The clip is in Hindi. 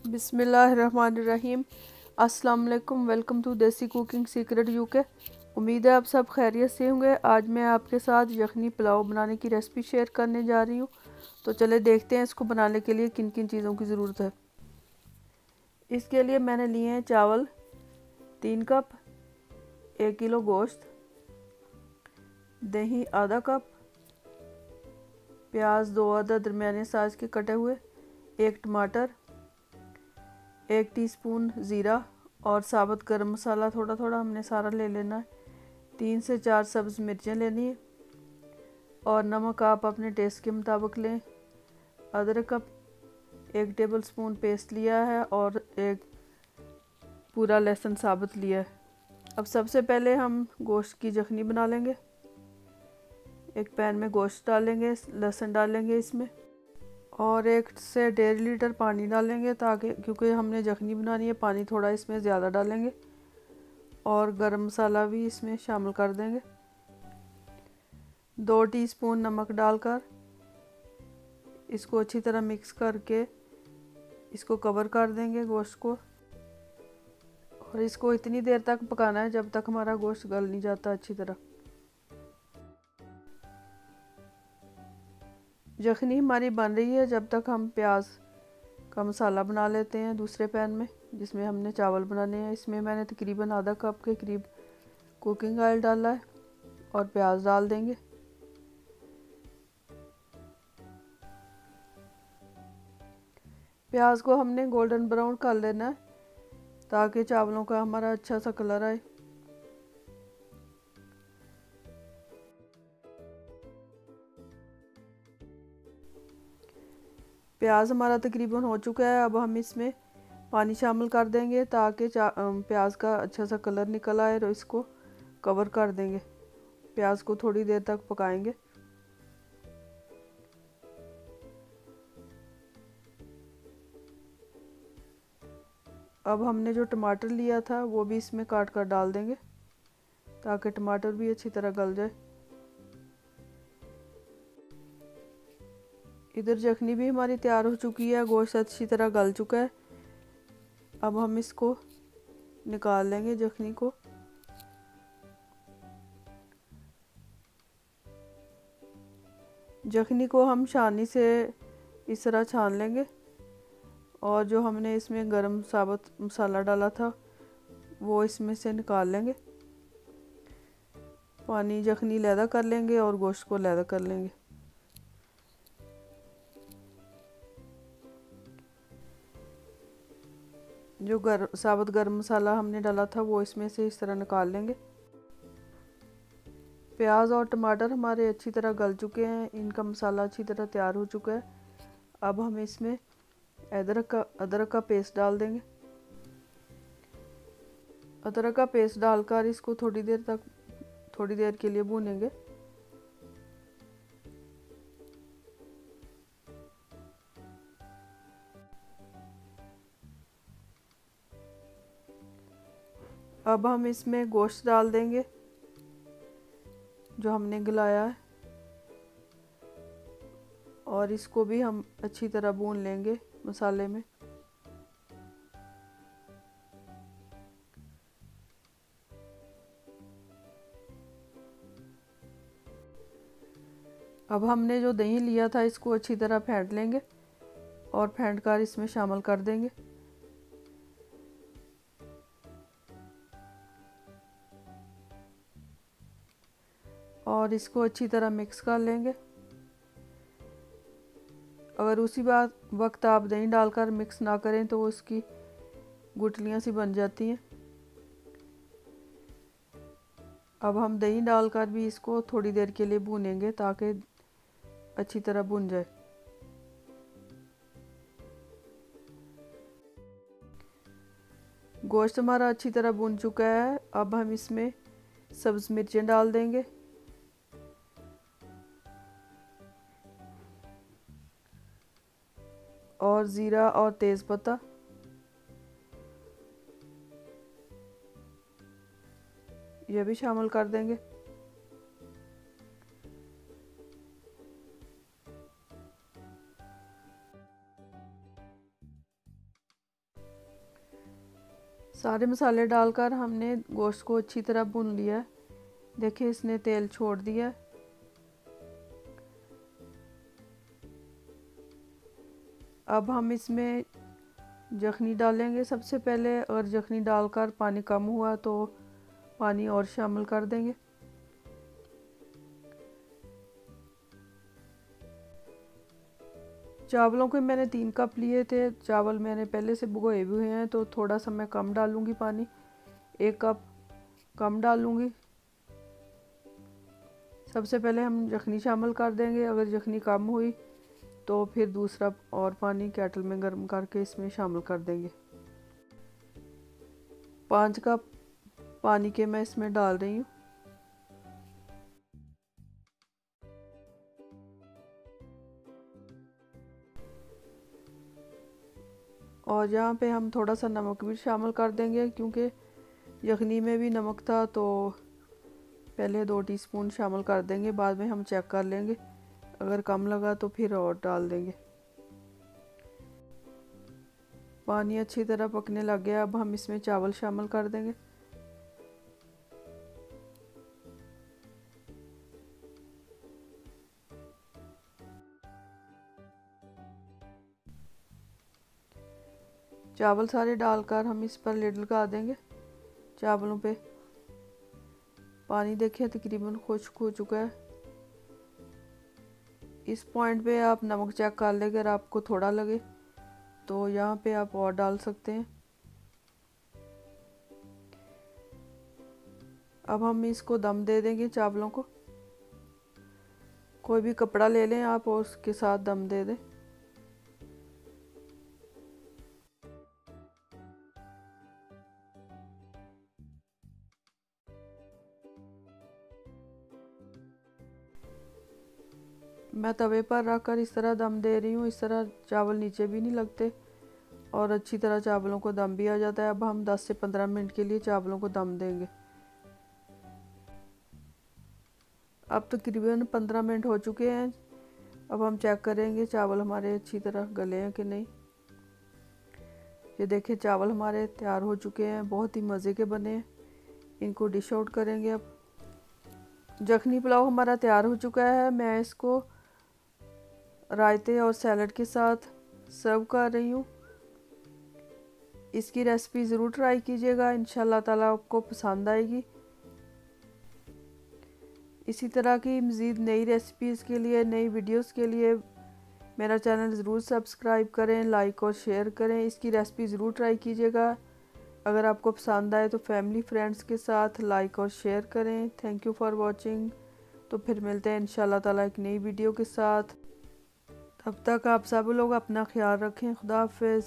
बिस्मिल्लाहिर्रहमानिर्रहीम। अस्सलाम वालेकुम। वेलकम टू देसी कुकिंग सीक्रेट यूके। उम्मीद है आप सब खैरियत से होंगे। आज मैं आपके साथ यखनी पुलाव बनाने की रेसिपी शेयर करने जा रही हूँ। तो चले देखते हैं इसको बनाने के लिए किन किन चीज़ों की ज़रूरत है। इसके लिए मैंने लिए हैं चावल 3 कप, 1 किलो गोश्त, दही आधा कप, प्याज 2 अदद दरमियाने साइज़ के कटे हुए, 1 टमाटर, 1 टीस्पून ज़ीरा और साबुत गरम मसाला थोड़ा थोड़ा हमने सारा ले लेना है। 3 से 4 सब्ज़ मिर्चें लेनी है और नमक आप अपने टेस्ट के मुताबिक लें। अदरक का 1 टेबल स्पून पेस्ट लिया है और 1 पूरा लहसुन साबुत लिया है। अब सबसे पहले हम गोश्त की यखनी बना लेंगे। एक पैन में गोश्त डालेंगे, लहसुन डालेंगे इसमें और 1 से 1.5 लीटर पानी डालेंगे, ताकि क्योंकि हमने यखनी बनानी है पानी थोड़ा इसमें ज़्यादा डालेंगे। और गरम मसाला भी इसमें शामिल कर देंगे। 2 टीस्पून नमक डालकर इसको अच्छी तरह मिक्स करके इसको कवर कर देंगे गोश्त को। और इसको इतनी देर तक पकाना है जब तक हमारा गोश्त गल नहीं जाता अच्छी तरह। यखनी हमारी बन रही है जब तक हम प्याज का मसाला बना लेते हैं दूसरे पैन में जिसमें हमने चावल बनाने हैं। इसमें मैंने तकरीबन आधा कप के करीब कुकिंग ऑयल डाला है और प्याज डाल देंगे। प्याज को हमने गोल्डन ब्राउन कर लेना है ताकि चावलों का हमारा अच्छा सा कलर आए। प्याज हमारा तकरीबन हो चुका है। अब हम इसमें पानी शामिल कर देंगे ताकि प्याज का अच्छा सा कलर निकल आए और इसको कवर कर देंगे। प्याज को थोड़ी देर तक पकाएंगे। अब हमने जो टमाटर लिया था वो भी इसमें काट कर डाल देंगे ताकि टमाटर भी अच्छी तरह गल जाए। इधर यखनी भी हमारी तैयार हो चुकी है, गोश्त अच्छी तरह गल चुका है। अब हम इसको निकाल लेंगे यखनी को। यखनी को हम छाननी से इस तरह छान लेंगे और जो हमने इसमें गरम साबुत मसाला डाला था वो इसमें से निकाल लेंगे। पानी यखनी लैदा कर लेंगे और गोश्त को लैदा कर लेंगे। जो साबुत गरम मसाला हमने डाला था वो इसमें से इस तरह निकाल लेंगे। प्याज और टमाटर हमारे अच्छी तरह गल चुके हैं, इनका मसाला अच्छी तरह तैयार हो चुका है। अब हम इसमें अदरक का पेस्ट डाल देंगे। अदरक का पेस्ट डालकर इसको थोड़ी देर के लिए भूनेंगे। अब हम इसमें गोश्त डाल देंगे जो हमने गलाया है और इसको भी हम अच्छी तरह भून लेंगे मसाले में। अब हमने जो दही लिया था इसको अच्छी तरह फेंट लेंगे और फेंट कर इसमें शामिल कर देंगे। और इसको अच्छी तरह मिक्स कर लेंगे। अगर उसी वक्त आप दही डालकर मिक्स ना करें तो उसकी गुठलियाँ सी बन जाती हैं। अब हम दही डालकर भी इसको थोड़ी देर के लिए भूनेंगे ताकि अच्छी तरह भुन जाए। गोश्त हमारा अच्छी तरह भुन चुका है। अब हम इसमें सब्ज़ मिर्चें डाल देंगे और ज़ीरा और तेज़पत्ता। यह भी शामिल कर देंगे। सारे मसाले डालकर हमने गोश्त को अच्छी तरह भून लिया है। देखिए इसने तेल छोड़ दिया है। अब हम इसमें यखनी डालेंगे। सबसे पहले अगर यखनी डालकर पानी कम हुआ तो पानी और शामिल कर देंगे। चावलों के मैंने 3 कप लिए थे। चावल मैंने पहले से भिगोए हुए हैं तो थोड़ा सा मैं कम डालूंगी पानी, 1 कप कम डालूंगी। सबसे पहले हम यखनी शामिल कर देंगे। अगर यखनी कम हुई तो फिर दूसरा और पानी केटल में गर्म करके इसमें शामिल कर देंगे। 5 कप पानी के मैं इसमें डाल रही हूँ। और यहाँ पे हम थोड़ा सा नमक भी शामिल कर देंगे, क्योंकि यखनी में भी नमक था तो पहले 2 टीस्पून शामिल कर देंगे। बाद में हम चेक कर लेंगे, अगर कम लगा तो फिर और डाल देंगे। पानी अच्छी तरह पकने लग गया। अब हम इसमें चावल शामिल कर देंगे। चावल सारे डालकर हम इस पर लिड लगा देंगे। चावलों पे पानी देखिए तकरीबन खुश्क हो चुका है। इस पॉइंट पे आप नमक चेक कर लें, अगर आपको थोड़ा लगे तो यहाँ पे आप और डाल सकते हैं। अब हम इसको दम दे देंगे चावलों को। कोई भी कपड़ा ले लें आप और उसके साथ दम दे दें। मैं तवे पर रखकर इस तरह दम दे रही हूँ। इस तरह चावल नीचे भी नहीं लगते और अच्छी तरह चावलों को दम भी आ जाता है। अब हम 10 से 15 मिनट के लिए चावलों को दम देंगे। अब तकरीबन 15 मिनट हो चुके हैं। अब हम चेक करेंगे चावल हमारे अच्छी तरह गले हैं कि नहीं। ये देखिए चावल हमारे तैयार हो चुके हैं, बहुत ही मज़े के बने हैं। इनको डिश आउट करेंगे। अब यखनी पुलाव हमारा तैयार हो चुका है। मैं इसको रायते और सैलड के साथ सर्व कर रही हूँ। इसकी रेसिपी ज़रूर ट्राई कीजिएगा, इंशाल्लाह ताला आपको पसंद आएगी। इसी तरह की मज़ीद नई रेसिपीज़ के लिए, नई वीडियोस के लिए मेरा चैनल ज़रूर सब्सक्राइब करें, लाइक और शेयर करें। इसकी रेसिपी ज़रूर ट्राई कीजिएगा। अगर आपको पसंद आए तो फैमिली फ्रेंड्स के साथ लाइक और शेयर करें। Thank you for watching. तो फिर मिलते हैं इंशाल्लाह ताला एक नई वीडियो के साथ। तब तक आप सब लोग अपना ख्याल रखें। खुदा हाफिज़।